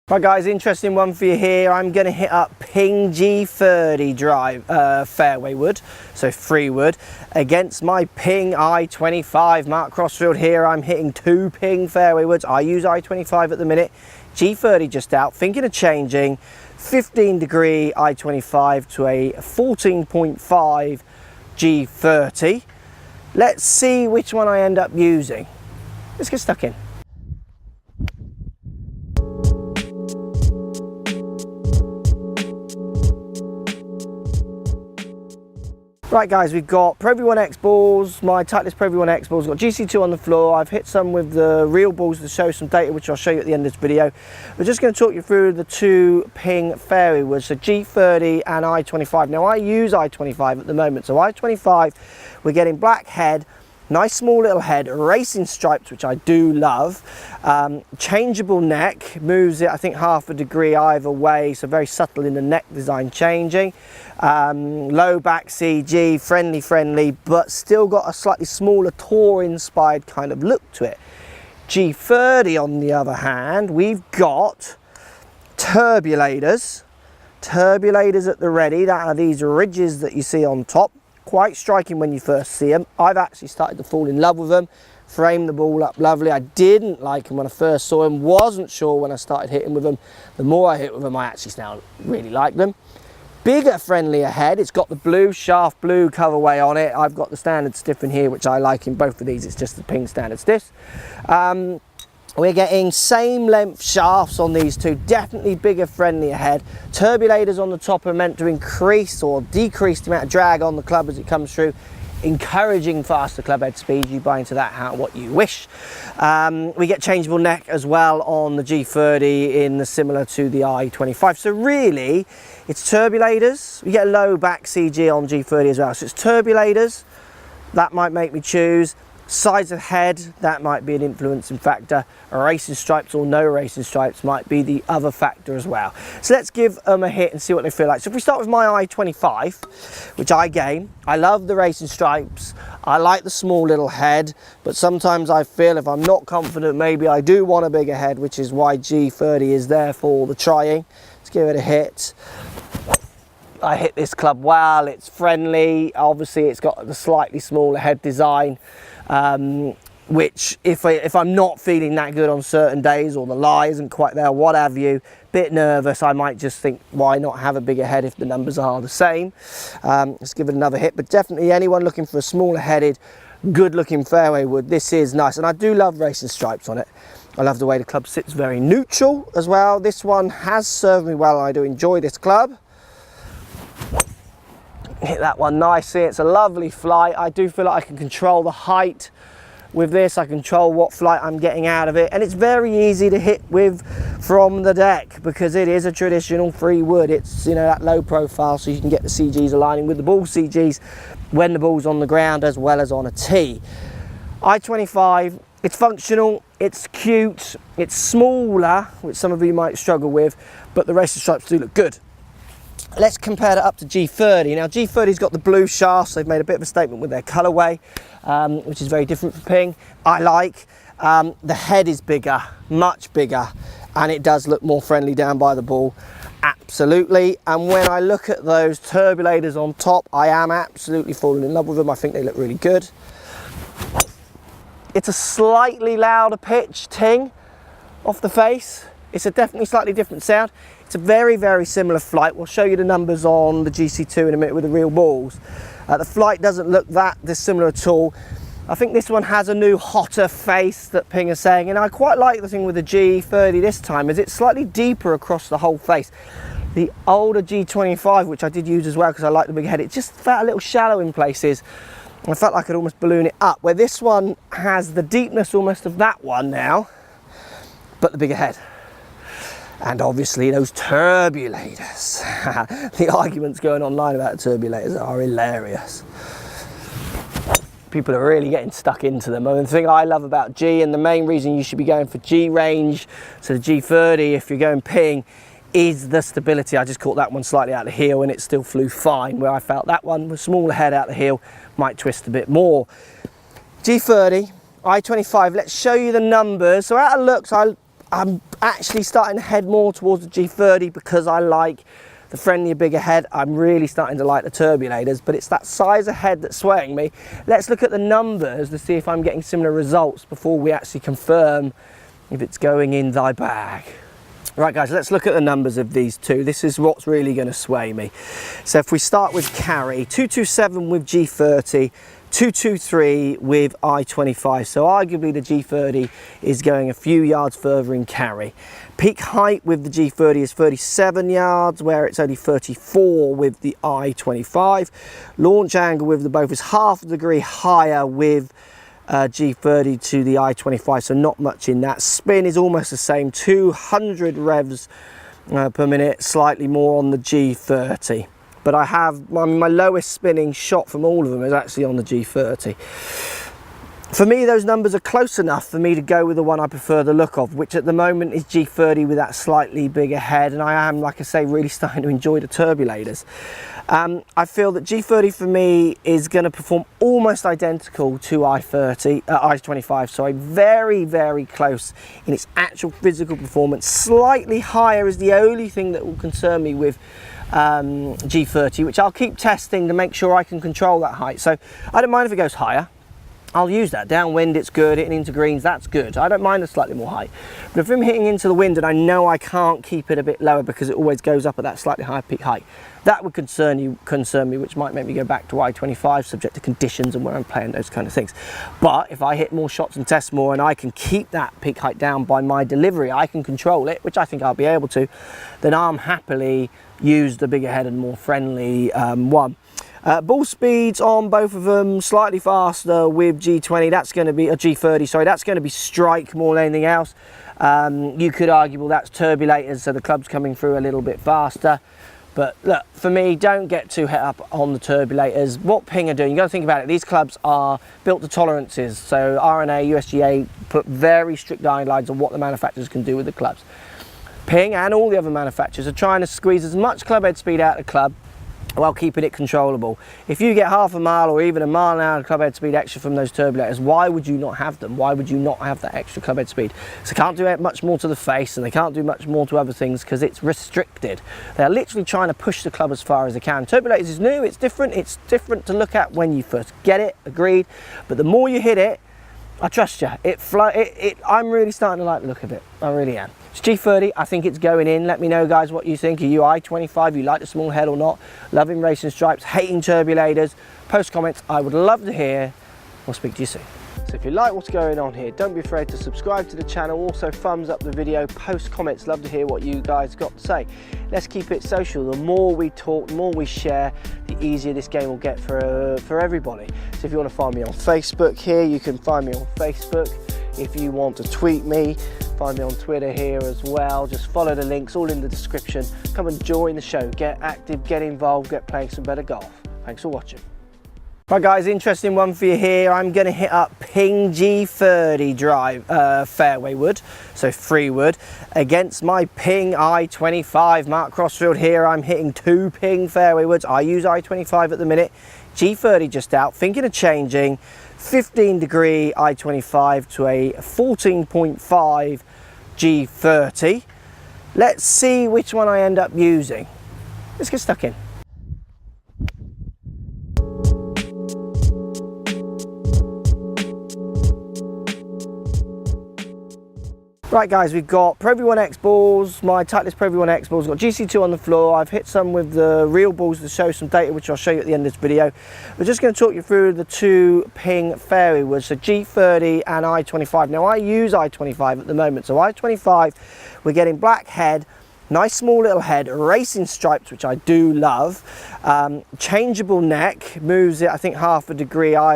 Right guys, interesting one for you here. I'm going to hit up Ping G30 drive fairway wood, so free wood, against my Ping i25. Mark Crossfield here. I'm hitting two Ping fairway woods. I use i25 at the minute. G30 just out, thinking of changing 15 degree i25 to a 14.5 G30. Let's see which one I end up using. Let's get stuck in. Right guys, we've got Pro V1X balls, my Titleist Pro V1X balls, got GC2 on the floor. I've hit some with the real balls to show some data, which I'll show you at the end of this video. We're just going to talk you through the two Ping fairway woods, so G30 and i25. Now I use i25 at the moment, so i25, we're getting black head, nice small little head, racing stripes, which I do love, changeable neck, moves it I think half a degree either way, so very subtle in the neck design changing, low back CG, friendly, but still got a slightly smaller tour inspired kind of look to it. G30 on the other hand, we've got turbulators at the ready. That are these ridges that you see on top. Quite striking when you first see them. I've actually started to fall in love with them. Framed the ball up lovely. I didn't like them when I first saw them. Wasn't sure when I started hitting with them. The more I hit with them, I actually now really like them. Bigger, friendlier head. It's got the blue, shaft blue colorway on it. I've got the standard stiff in here, which I like in both of these. It's just the Ping standard stiffs. We're getting same length shafts on these two, definitely bigger, friendlier head. Turbulators on the top are meant to increase or decrease the amount of drag on the club as it comes through, encouraging faster club head speed. You buy into that what you wish. We get changeable neck as well on the G30 in the similar to the i25. So really, it's turbulators. You get a low back CG on G30 as well. So it's turbulators, that might make me choose. Size of head, that might be an influencing factor. Racing stripes or no racing stripes might be the other factor as well. So let's give them a hit and see what they feel like. So if we start with my i25, which I game, I love the racing stripes. I like the small little head, but sometimes I feel if I'm not confident, maybe I do want a bigger head, which is why G30 is there for the trying. Let's give it a hit. I hit this club well, it's friendly. Obviously it's got the slightly smaller head design. Which if I'm not feeling that good on certain days or the lie isn't quite there, what have you, bit nervous, I might just think why not have a bigger head if the numbers are the same. Let's give it another hit, but definitely anyone looking for a smaller headed, good looking fairway wood, this is nice. And I do love racing stripes on it. I love the way the club sits very neutral as well. This one has served me well. I do enjoy this club. Hit that one nicely. It's a lovely flight. I do feel like I can control the height with this. I control what flight I'm getting out of it, and it's very easy to hit with from the deck because it is a traditional free wood. It's, you know, that low profile, so you can get the CGs aligning with the ball CGs when the ball's on the ground as well as on a tee. i25, it's functional, it's cute, it's smaller, which some of you might struggle with, but the racing stripes do look good. Let's compare that up to G30. Now G30's got the blue shafts. They've made a bit of a statement with their colorway, which is very different from Ping. I like. The head is bigger, much bigger, and it does look more friendly down by the ball. Absolutely. And when I look at those turbulators on top, I am absolutely falling in love with them. I think they look really good. It's a slightly louder pitch ting off the face. It's a definitely slightly different sound. It's a very similar flight. We'll show you the numbers on the GC2 in a minute with the real balls. The flight doesn't look that dissimilar at all. I think this one has a new hotter face that Ping is saying, and I quite like the thing with the G30 this time is it's slightly deeper across the whole face. The older G25, which I did use as well because I like the big head, it just felt a little shallow in places. I felt like I could almost balloon it up, where this one has the deepness almost of that one now, but the bigger head. And obviously those turbulators. The arguments going online about turbulators are hilarious. People are really getting stuck into them. And the thing I love about G, and the main reason you should be going for G range, so the G30 if you're going Ping, is the stability. I just caught that one slightly out the heel and it still flew fine, where I felt that one with smaller head out the heel might twist a bit more. G30, i25, let's show you the numbers. So out of looks, I'm actually starting to head more towards the G30 because I like the friendlier, bigger head. I'm really starting to like the turbulators, but it's that size of head that's swaying me. Let's look at the numbers to see if I'm getting similar results before we actually confirm if it's going in thy bag. Right guys, let's look at the numbers of these two. This is what's really going to sway me. So if we start with carry, 227 with G30, 223 with i25. So arguably the G30 is going a few yards further in carry. Peak height with the G30 is 37 yards, where it's only 34 with the i25. Launch angle with the both is half a degree higher with G30 to the i25, so not much in that. Spin is almost the same, 200 revs per minute, slightly more on the G30. But I have my lowest spinning shot from all of them is actually on the G30. For me, those numbers are close enough for me to go with the one I prefer the look of, which at the moment is G30 with that slightly bigger head, and I am, like I say, really starting to enjoy the turbulators. I feel that G30 for me is going to perform almost identical to i25, sorry, very, very close in its actual physical performance. Slightly higher is the only thing that will concern me with G30, which I'll keep testing to make sure I can control that height. So I don't mind if it goes higher. I'll use that. Downwind, it's good. Hitting into greens, that's good. I don't mind a slightly more height. But if I'm hitting into the wind and I know I can't keep it a bit lower because it always goes up at that slightly higher peak height, that would concern me, which might make me go back to i25, subject to conditions and where I'm playing, those kind of things. But if I hit more shots and test more and I can keep that peak height down by my delivery, I can control it, which I think I'll be able to, then I'll happily use the bigger head and more friendly one. Ball speeds on both of them slightly faster with G20. That's going to be a G30. Sorry, that's going to be strike more than anything else. You could argue, well, that's turbulators, so the club's coming through a little bit faster. But look, for me, don't get too het up on the turbulators. What Ping are doing, you got to think about it. These clubs are built to tolerances. So RNA, USGA put very strict guidelines on what the manufacturers can do with the clubs. Ping and all the other manufacturers are trying to squeeze as much club head speed out of the club while keeping it controllable. If you get half a mile or even a mile an hour club head speed extra from those turbulators, why would you not have them? Why would you not have that extra club head speed? So they can't do much more to the face and they can't do much more to other things because it's restricted. They're literally trying to push the club as far as they can. Turbulators is new, it's different to look at when you first get it, agreed, but the more you hit it, I trust you. I'm really starting to like the look of it. I really am. It's G30. I think it's going in. Let me know, guys, what you think. Are you i25? You like the small head or not? Loving racing stripes, hating turbulators? Post comments. I would love to hear. I'll speak to you soon. So if you like what's going on here, don't be afraid to subscribe to the channel. Also thumbs up the video, post comments. Love to hear what you guys got to say. Let's keep it social. The more we talk, the more we share, the easier this game will get for everybody. So if you want to find me on Facebook here, you can find me on Facebook. If you want to tweet me, find me on Twitter here as well. Just follow the links, all in the description. Come and join the show. Get active, get involved, get playing some better golf. Thanks for watching. Right guys, interesting one for you here. I'm going to hit up Ping G30 drive fairway wood, so free wood, against my Ping i25. Mark Crossfield here. I'm hitting two Ping fairway woods. I use i25 at the minute. G30 just out, thinking of changing 15 degree i25 to a 14.5 G30. Let's see which one I end up using. Let's get stuck in. Right guys, we've got Pro V1X balls, my Titleist Pro V1X balls, got GC2 on the floor. I've hit some with the real balls to show some data, which I'll show you at the end of this video. We're just going to talk you through the two Ping fairway woods, so G30 and i25. Now I use i25 at the moment, so i25, we're getting black head, nice small little head, racing stripes, which I do love, changeable neck, moves it I think half a degree.